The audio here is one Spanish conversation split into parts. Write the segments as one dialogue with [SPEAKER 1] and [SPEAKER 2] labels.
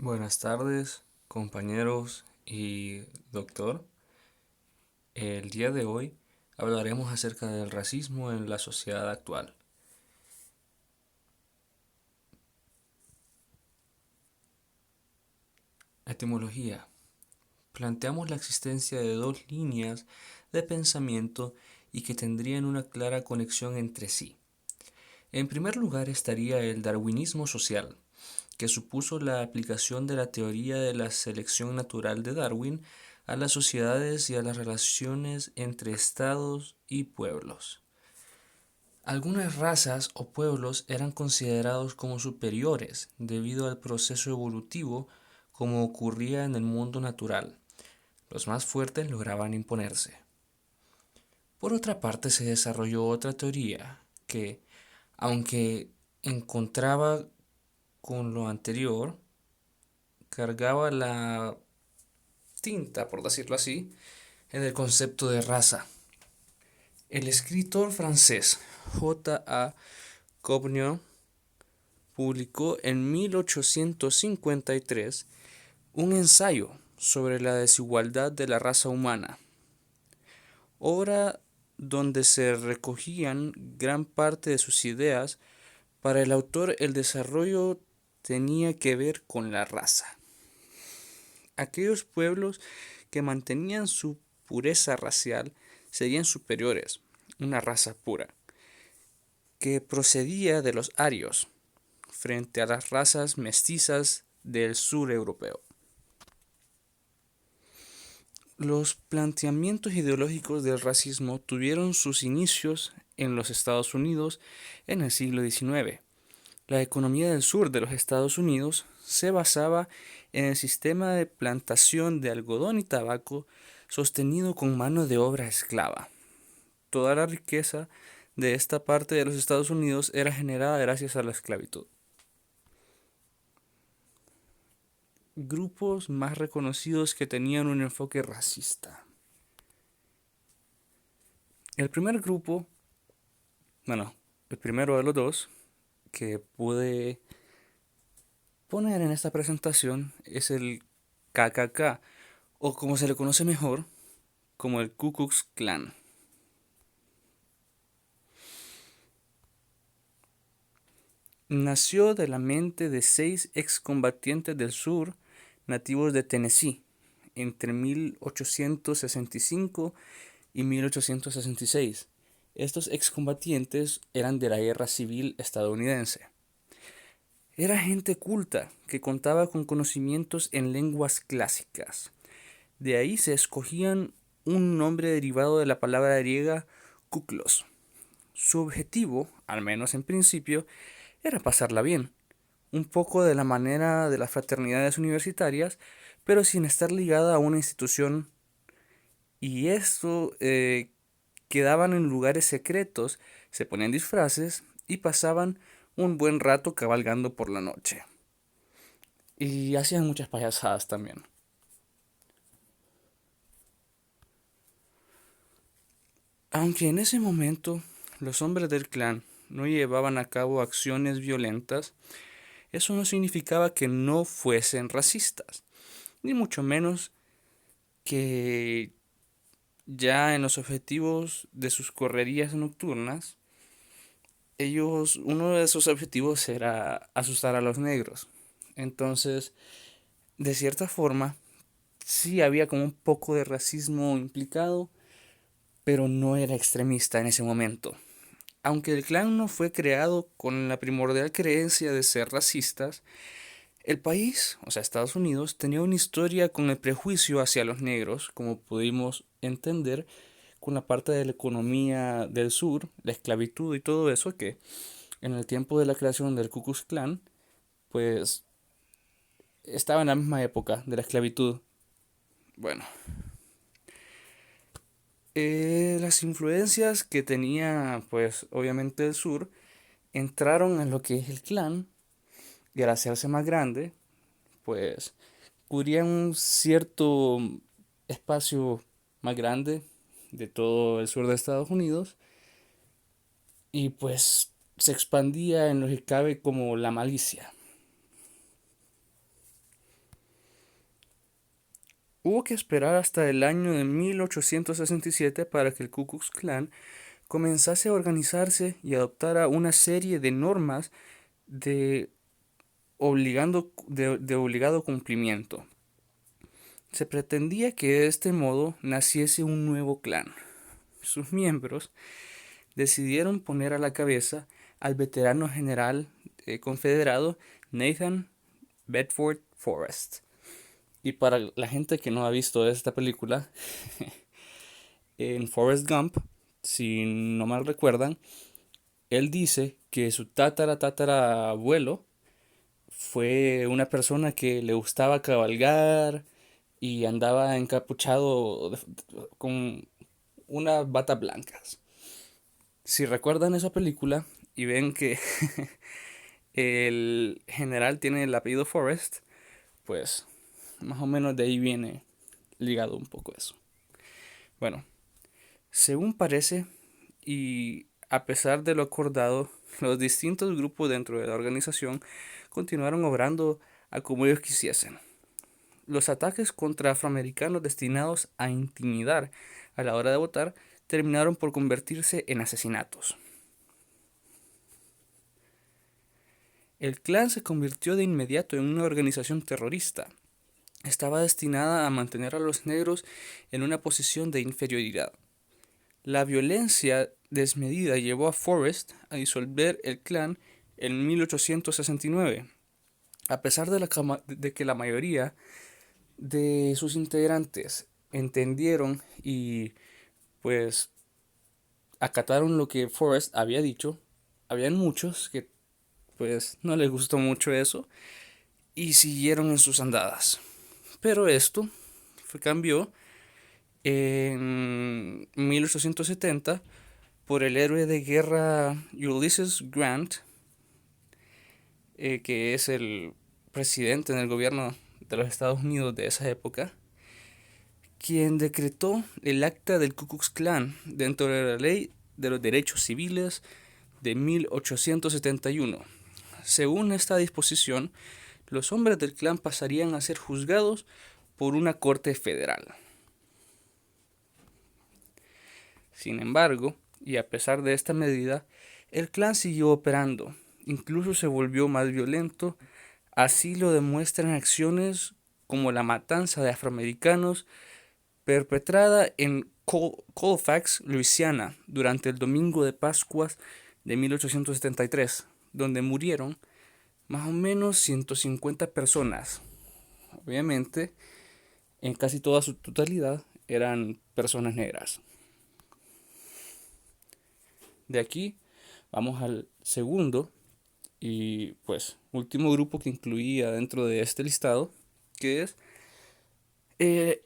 [SPEAKER 1] Buenas tardes, compañeros y doctor. El día de hoy hablaremos acerca del racismo en la sociedad actual. Etimología. Planteamos la existencia de dos líneas de pensamiento y que tendrían una clara conexión entre sí. En primer lugar estaría el darwinismo social, que supuso la aplicación de la teoría de la selección natural de Darwin a las sociedades y a las relaciones entre estados y pueblos. Algunas razas o pueblos eran considerados como superiores debido al proceso evolutivo como ocurría en el mundo natural. Los más fuertes lograban imponerse. Por otra parte, se desarrolló otra teoría que, aunque encontraba con lo anterior, cargaba la tinta, por decirlo así, en el concepto de raza. El escritor francés J. A. Cognon publicó en 1853 un ensayo sobre la desigualdad de la raza humana, obra donde se recogían gran parte de sus ideas. Para el autor, el desarrollo tenía que ver con la raza. Aquellos pueblos que mantenían su pureza racial serían superiores, una raza pura, que procedía de los arios, frente a las razas mestizas del sur europeo. Los planteamientos ideológicos del racismo tuvieron sus inicios en los Estados Unidos en el siglo XIX. La economía del sur de los Estados Unidos se basaba en el sistema de plantación de algodón y tabaco sostenido con mano de obra esclava. Toda la riqueza de esta parte de los Estados Unidos era generada gracias a la esclavitud. Grupos más reconocidos que tenían un enfoque racista. El primer grupo, bueno, el primero de los dos que pude poner en esta presentación es el KKK, o como se le conoce mejor, como el Ku Klux Klan. Nació de la mente de 6 excombatientes del sur nativos de Tennessee entre 1865 y 1866. Estos excombatientes eran de la Guerra Civil estadounidense. Era gente culta que contaba con conocimientos en lenguas clásicas. De ahí se escogían un nombre derivado de la palabra griega kuklos. Su objetivo, al menos en principio, era pasarla bien, un poco de la manera de las fraternidades universitarias, pero sin estar ligada a una institución. Y esto quedaban en lugares secretos, se ponían disfraces y pasaban un buen rato cabalgando por la noche. Y hacían muchas payasadas también. Aunque en ese momento los hombres del clan no llevaban a cabo acciones violentas, eso no significaba que no fuesen racistas, ni mucho menos que ya en los objetivos de sus correrías nocturnas, uno de sus objetivos era asustar a los negros. Entonces, de cierta forma, sí había como un poco de racismo implicado, pero no era extremista en ese momento. Aunque el clan no fue creado con la primordial creencia de ser racistas, el país, o sea, Estados Unidos, tenía una historia con el prejuicio hacia los negros, como pudimos entender con la parte de la economía del sur, la esclavitud y todo eso, que en el tiempo de la creación del Ku Klux Klan, pues estaba en la misma época de la esclavitud. Bueno, las influencias que tenía, pues obviamente el sur, entraron en lo que es el clan, y al hacerse más grande, pues cubrían un cierto espacio más grande de todo el sur de Estados Unidos y pues se expandía en lo que cabe como la malicia. Hubo que esperar hasta el año de 1867 para que el Ku Klux Klan comenzase a organizarse y adoptara una serie de normas de, de obligado cumplimiento. Se pretendía que de este modo naciese un nuevo clan. Sus miembros decidieron poner a la cabeza al veterano general confederado Nathan Bedford Forrest. Y para la gente que no ha visto esta película, en Forrest Gump, si no mal recuerdan, él dice que su tatara abuelo fue una persona que le gustaba cabalgar y andaba encapuchado con unas batas blancas. Si recuerdan esa película y ven que el general tiene el apellido Forrest, pues más o menos de ahí viene ligado un poco eso. Bueno, según parece, y a pesar de lo acordado, los distintos grupos dentro de la organización continuaron obrando a como ellos quisiesen. Los ataques contra afroamericanos destinados a intimidar a la hora de votar terminaron por convertirse en asesinatos. El clan se convirtió de inmediato en una organización terrorista. Estaba destinada a mantener a los negros en una posición de inferioridad. La violencia desmedida llevó a Forrest a disolver el clan en 1869, a pesar de que la mayoría de sus integrantes entendieron y pues acataron lo que Forrest había dicho. Habían muchos que pues no les gustó mucho eso y siguieron en sus andadas. Pero esto cambió en 1870 por el héroe de guerra Ulysses Grant, que es el presidente en el gobierno de los Estados Unidos de esa época, quien decretó el acta del Ku Klux Klan dentro de la ley de los derechos civiles de 1871. Según esta disposición, los hombres del clan pasarían a ser juzgados por una corte federal. Sin embargo, y a pesar de esta medida, el clan siguió operando, incluso se volvió más violento, así lo demuestran acciones como la matanza de afroamericanos perpetrada en Colfax, Luisiana, durante el domingo de Pascuas de 1873, donde murieron más o menos 150 personas. Obviamente, en casi toda su totalidad eran personas negras. De aquí vamos al segundo y pues último grupo que incluía dentro de este listado, que es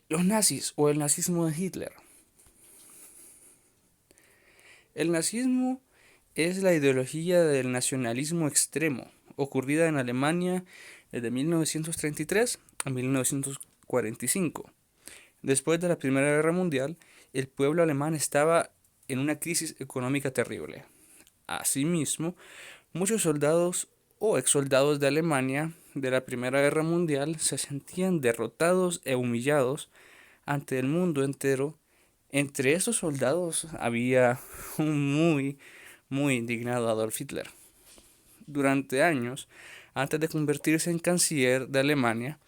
[SPEAKER 1] los nazis o el nazismo de Hitler. El nazismo es la ideología del nacionalismo extremo, ocurrida en Alemania desde 1933 a 1945. Después de la Primera Guerra Mundial, el pueblo alemán estaba en una crisis económica terrible. Asimismo, muchos soldados o exsoldados de Alemania de la Primera Guerra Mundial se sentían derrotados e humillados ante el mundo entero. Entre esos soldados había un muy indignado Adolf Hitler. Durante años, antes de convertirse en canciller de Alemania,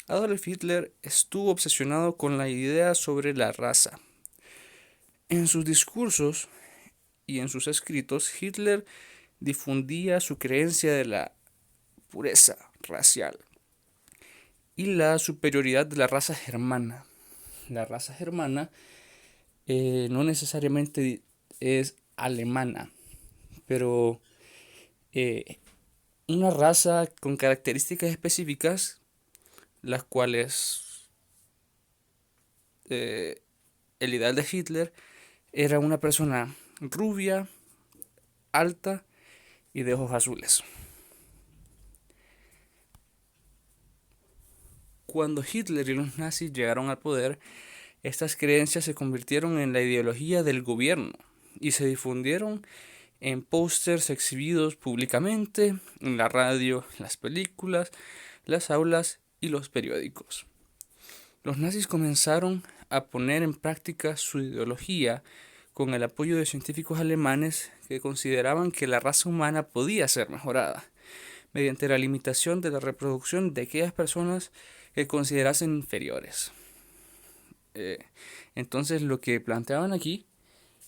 [SPEAKER 1] Adolf Hitler estuvo obsesionado con la idea sobre la raza. En sus discursos y en sus escritos, Hitler difundía su creencia de la pureza racial y la superioridad de la raza germana. La raza germana no necesariamente es alemana, pero una raza con características específicas, las cuales el ideal de Hitler era una persona rubia, alta y de ojos azules. Cuando Hitler y los nazis llegaron al poder, estas creencias se convirtieron en la ideología del gobierno y se difundieron en pósters exhibidos públicamente, en la radio, las películas, las aulas y los periódicos. los nazis comenzaron a poner en práctica su ideología con el apoyo de científicos alemanes que consideraban que la raza humana podía ser mejorada mediante la limitación de la reproducción de aquellas personas que considerasen inferiores. Eh, entonces lo que planteaban aquí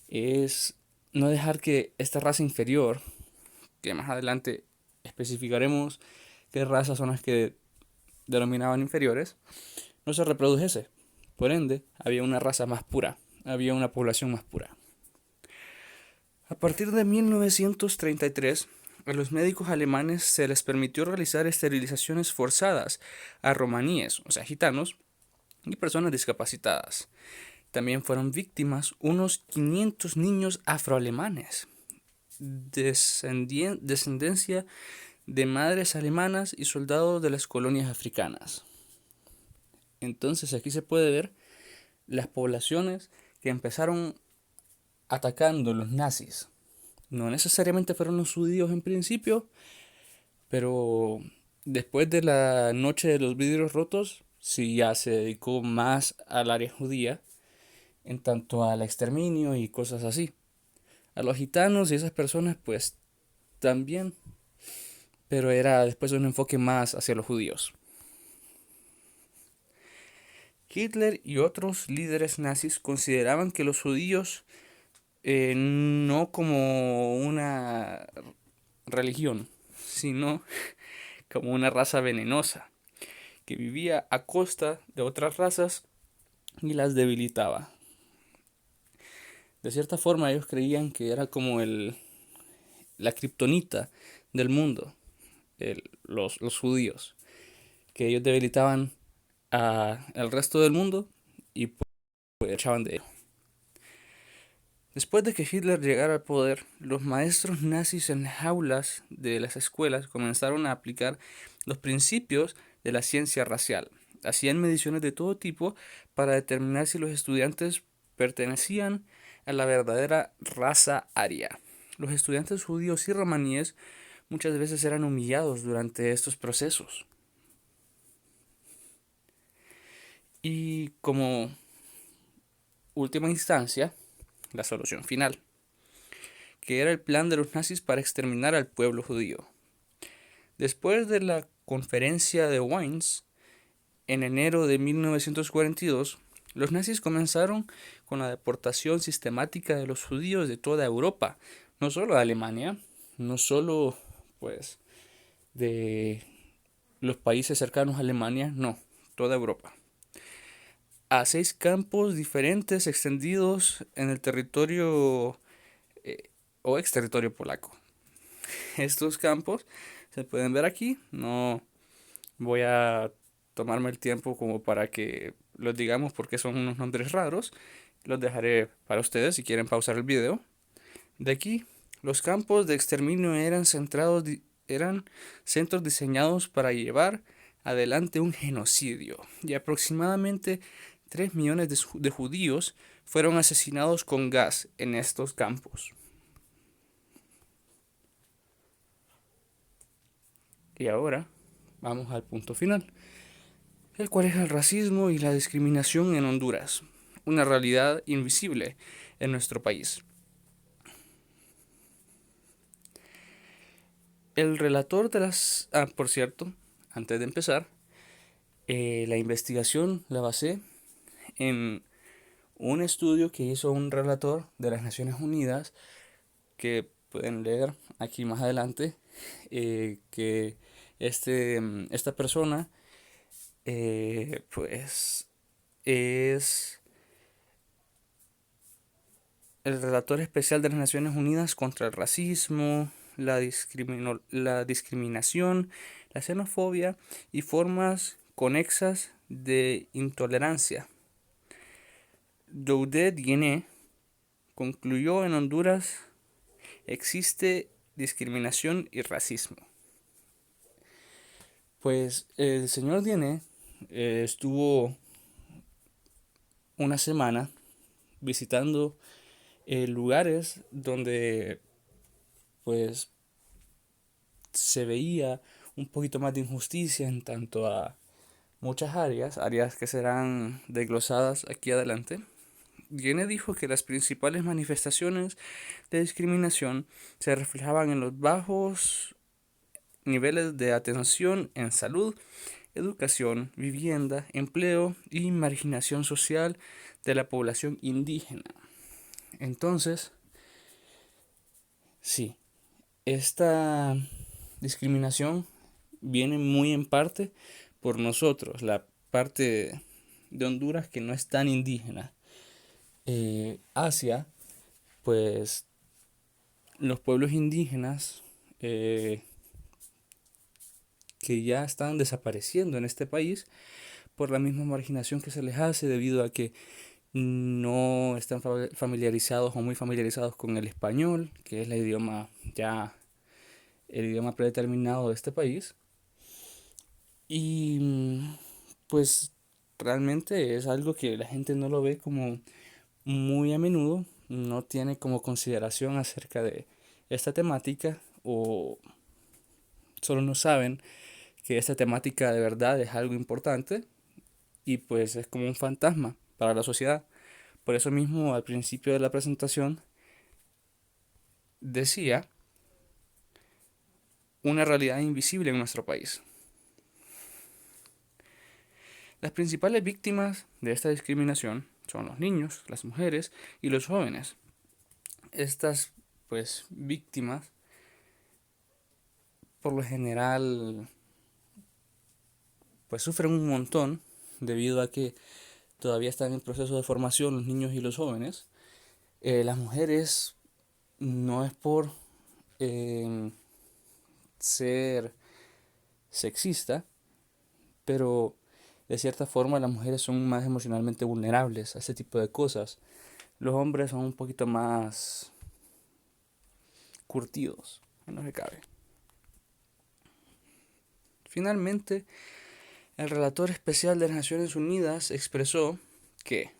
[SPEAKER 1] es no dejar que esta raza inferior, que más adelante especificaremos qué razas son las que denominaban inferiores, no se reprodujese. Por ende, había una raza más pura, había una población más pura. A partir de 1933, a los médicos alemanes se les permitió realizar esterilizaciones forzadas a romaníes, o sea, gitanos, y personas discapacitadas. También fueron víctimas unos 500 niños afroalemanes, descendencia de madres alemanas y soldados de las colonias africanas. Entonces aquí se puede ver las poblaciones que empezaron atacando los nazis. No necesariamente fueron los judíos en principio, pero después de la noche de los vidrios rotos, sí ya se dedicó más al área judía, en tanto al exterminio y cosas así. A los gitanos y esas personas, pues también, pero era después un enfoque más hacia los judíos. Hitler y otros líderes nazis consideraban que los judíos no como una religión, sino como una raza venenosa que vivía a costa de otras razas y las debilitaba. De cierta forma ellos creían que era como la kriptonita del mundo, los judíos, que ellos debilitaban al resto del mundo y pues echaban de ellos. Después de que Hitler llegara al poder, los maestros nazis en aulas de las escuelas comenzaron a aplicar los principios de la ciencia racial. Hacían mediciones de todo tipo para determinar si los estudiantes pertenecían a la verdadera raza aria. Los estudiantes judíos y romaníes muchas veces eran humillados durante estos procesos. Y como última instancia, la solución final, que era el plan de los nazis para exterminar al pueblo judío. Después de la conferencia de Worms, en enero de 1942, los nazis comenzaron con la deportación sistemática de los judíos de toda Europa, no solo de Alemania, no solo pues de los países cercanos a Alemania, no, toda Europa, a 6 campos diferentes extendidos en el territorio o ex territorio polaco. Estos campos se pueden ver aquí, no voy a tomarme el tiempo como para que los digamos porque son unos nombres raros. Los dejaré para ustedes si quieren pausar el video. De aquí, los campos de exterminio eran centros diseñados para llevar adelante un genocidio y aproximadamente 3 millones de judíos fueron asesinados con gas en estos campos. Y ahora vamos al punto final, el cual es el racismo y la discriminación en Honduras, una realidad invisible en nuestro país. El relator de las... Ah, por cierto, antes de empezar, la investigación la basé en un estudio que hizo un relator de las Naciones Unidas, que pueden leer aquí más adelante, que esta persona pues es el relator especial de las Naciones Unidas contra el racismo, la discriminación, la xenofobia y formas conexas de intolerancia. Doudet Guéné concluyó: en Honduras existe discriminación y racismo. Pues el señor Guéné estuvo una semana visitando lugares donde pues se veía un poquito más de injusticia en tanto a muchas áreas que serán desglosadas aquí adelante. Guinea dijo que las principales manifestaciones de discriminación se reflejaban en los bajos niveles de atención en salud, educación, vivienda, empleo y marginación social de la población indígena. Entonces, sí, esta discriminación viene muy en parte por nosotros, la parte de Honduras que no es tan indígena. Asia, pues los pueblos indígenas que ya están desapareciendo en este país por la misma marginación que se les hace debido a que no están familiarizados o muy familiarizados con el español, que es el idioma predeterminado de este país. Y pues realmente es algo que la gente no lo ve como muy a menudo, no tiene como consideración acerca de esta temática o solo no saben que esta temática de verdad es algo importante y pues es como un fantasma para la sociedad. Por eso mismo al principio de la presentación decía una realidad invisible en nuestro país. Las principales víctimas de esta discriminación son los niños, las mujeres y los jóvenes. Estas pues víctimas por lo general pues sufren un montón debido a que todavía están en proceso de formación los niños y los jóvenes. Las mujeres no es por eh, ser sexista, pero de cierta forma las mujeres son más emocionalmente vulnerables a ese tipo de cosas. Los hombres son un poquito más curtidos, en lo que cabe. Finalmente, el relator especial de las Naciones Unidas expresó que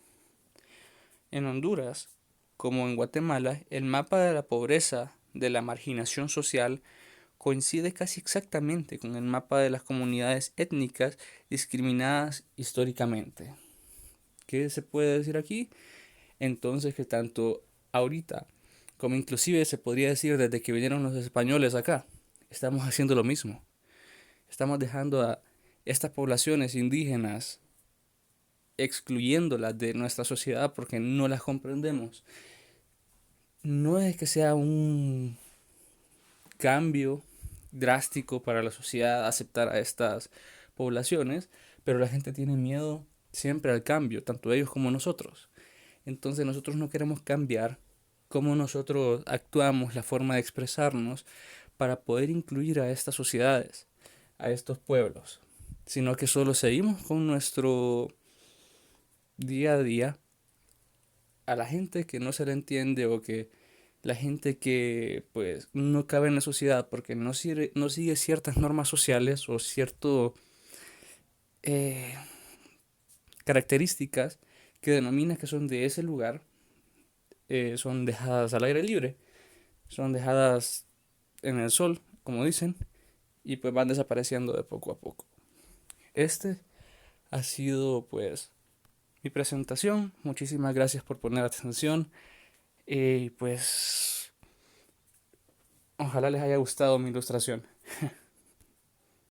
[SPEAKER 1] en Honduras, como en Guatemala, el mapa de la pobreza, de la marginación social, coincide casi exactamente con el mapa de las comunidades étnicas discriminadas históricamente. ¿Qué se puede decir aquí? Entonces que tanto ahorita como inclusive se podría decir desde que vinieron los españoles acá, estamos haciendo lo mismo. Estamos dejando a estas poblaciones indígenas excluyéndolas de nuestra sociedad porque no las comprendemos. No es que sea un cambio drástico para la sociedad aceptar a estas poblaciones, pero la gente tiene miedo siempre al cambio, tanto ellos como nosotros. Entonces nosotros no queremos cambiar cómo nosotros actuamos, la forma de expresarnos para poder incluir a estas sociedades, a estos pueblos, sino que solo seguimos con nuestro día a día a la gente que no se le entiende o que la gente que pues no cabe en la sociedad porque no sigue ciertas normas sociales o ciertas eh, características que denomina que son de ese lugar, son dejadas al aire libre, son dejadas en el sol, como dicen, y pues van desapareciendo de poco a poco. Este ha sido pues mi presentación. Muchísimas gracias por poner atención. Y pues ojalá les haya gustado mi ilustración.